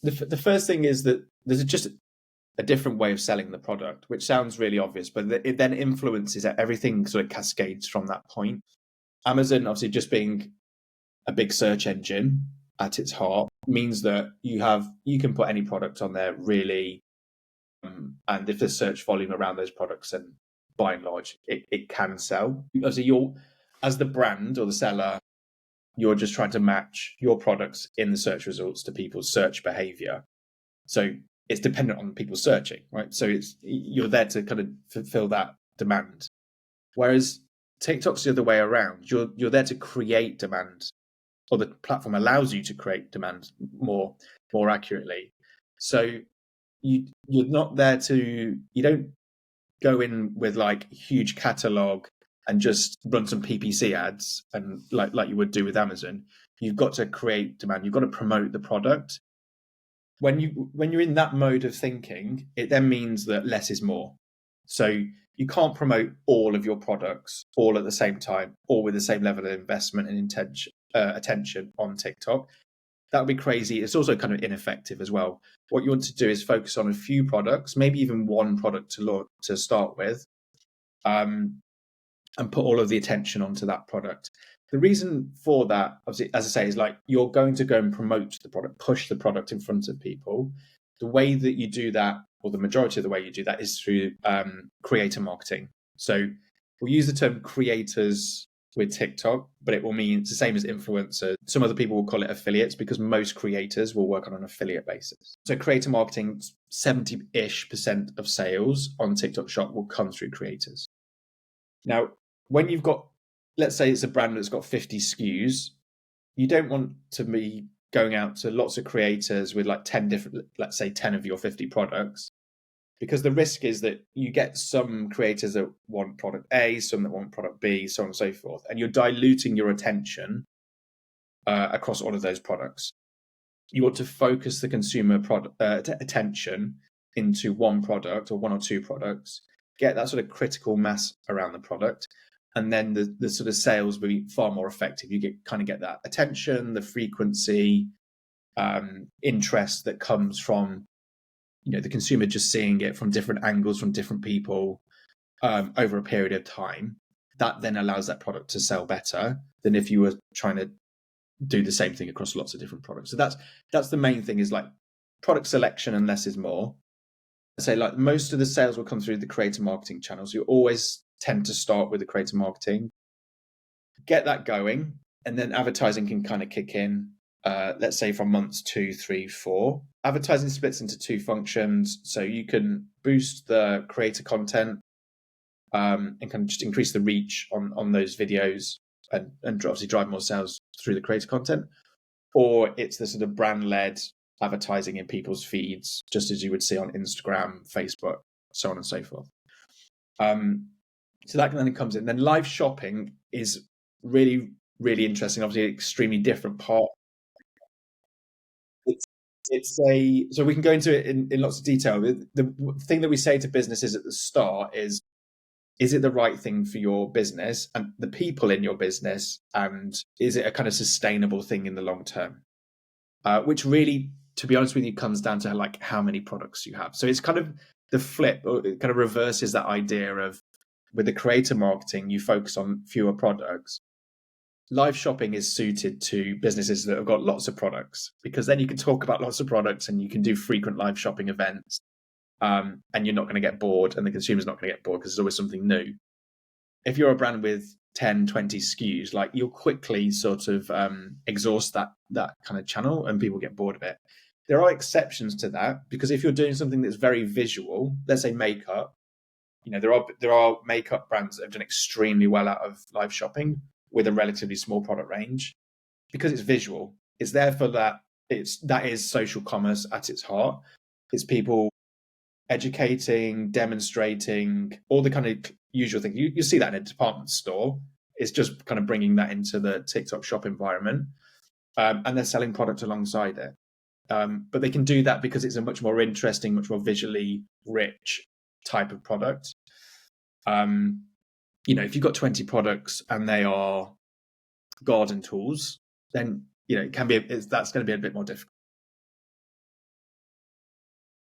The first thing is that there's just a different way of selling the product, which sounds really obvious, but it then influences everything, sort of cascades from that point. Amazon, obviously, just being a big search engine at its heart, means that you can put any product on there, really, and if there's search volume around those products, then by and large, it can sell. Obviously, as the brand or the seller, you're just trying to match your products in the search results to people's search behavior. So it's dependent on people searching, right? So you're there to kind of fulfill that demand. Whereas TikTok's the other way around. You're there to create demand, or the platform allows you to create demand more accurately. So you're not there to, you don't go in with like huge catalog and just run some PPC ads and like you would do with Amazon. You've got to create demand. You've got to promote the product. When you're in that mode of thinking, it then means that less is more. So you can't promote all of your products all at the same time, or with the same level of investment and attention on TikTok. That would be crazy. It's also kind of ineffective as well. What you want to do is focus on a few products, maybe even one product to start with, and put all of the attention onto that product. The reason for that, obviously, as I say, is like you're going to go and promote the product, push the product in front of people. The way that you do that, or the majority of the way you do that, is through creator marketing. So we'll use the term creators with TikTok, but it will mean it's the same as influencers. Some other people will call it affiliates, because most creators will work on an affiliate basis. So creator marketing, 70-ish% of sales on TikTok Shop will come through creators. Now, when you've got, let's say it's a brand that's got 50 SKUs, you don't want to be going out to lots of creators with like 10 different, let's say 10 of your 50 products, because the risk is that you get some creators that want product A, some that want product B, so on and so forth, and you're diluting your attention across all of those products. You want to focus the consumer attention into one product or one or two products, get that sort of critical mass around the product, and then the sort of sales will be far more effective. You get that attention, the frequency, interest that comes from the consumer just seeing it from different angles, from different people over a period of time. That then allows that product to sell better than if you were trying to do the same thing across lots of different products. So that's the main thing, is like product selection, and less is more. I say like most of the sales will come through the creator marketing channels. You always tend to start with the creator marketing, get that going, and then advertising can kind of kick in. Let's say from months 2, 3, 4. Advertising splits into two functions. So you can boost the creator content and kind of just increase the reach on those videos and obviously drive more sales through the creator content. Or it's the sort of brand-led advertising in people's feeds, just as you would see on Instagram, Facebook, so on and so forth. So that then comes in. Then live shopping is really, really interesting. Obviously, an extremely different part. So we can go into it in lots of detail. The thing that we say to businesses at the start is it the right thing for your business and the people in your business, and is it a kind of sustainable thing in the long term? Which really, to be honest with you, comes down to like how many products you have. So it's kind of the flip, or it kind of reverses that idea of, with the creator marketing, you focus on fewer products. Live shopping is suited to businesses that have got lots of products, because then you can talk about lots of products and you can do frequent live shopping events, and you're not going to get bored, and the consumer's not going to get bored because there's always something new. If you're a brand with 10, 20 SKUs, like you'll quickly sort of exhaust that kind of channel and people get bored of it. There are exceptions to that, because if you're doing something that's very visual, let's say makeup, there are makeup brands that have done extremely well out of live shopping with a relatively small product range, because it's visual. It's there for that. That is social commerce at its heart. It's people educating, demonstrating, all the kind of usual things. You see that in a department store. It's just kind of bringing that into the TikTok shop environment, and they're selling product alongside it. But they can do that because it's a much more interesting, much more visually rich type of product. If you've got 20 products and they are garden tools, then that's going to be a bit more difficult.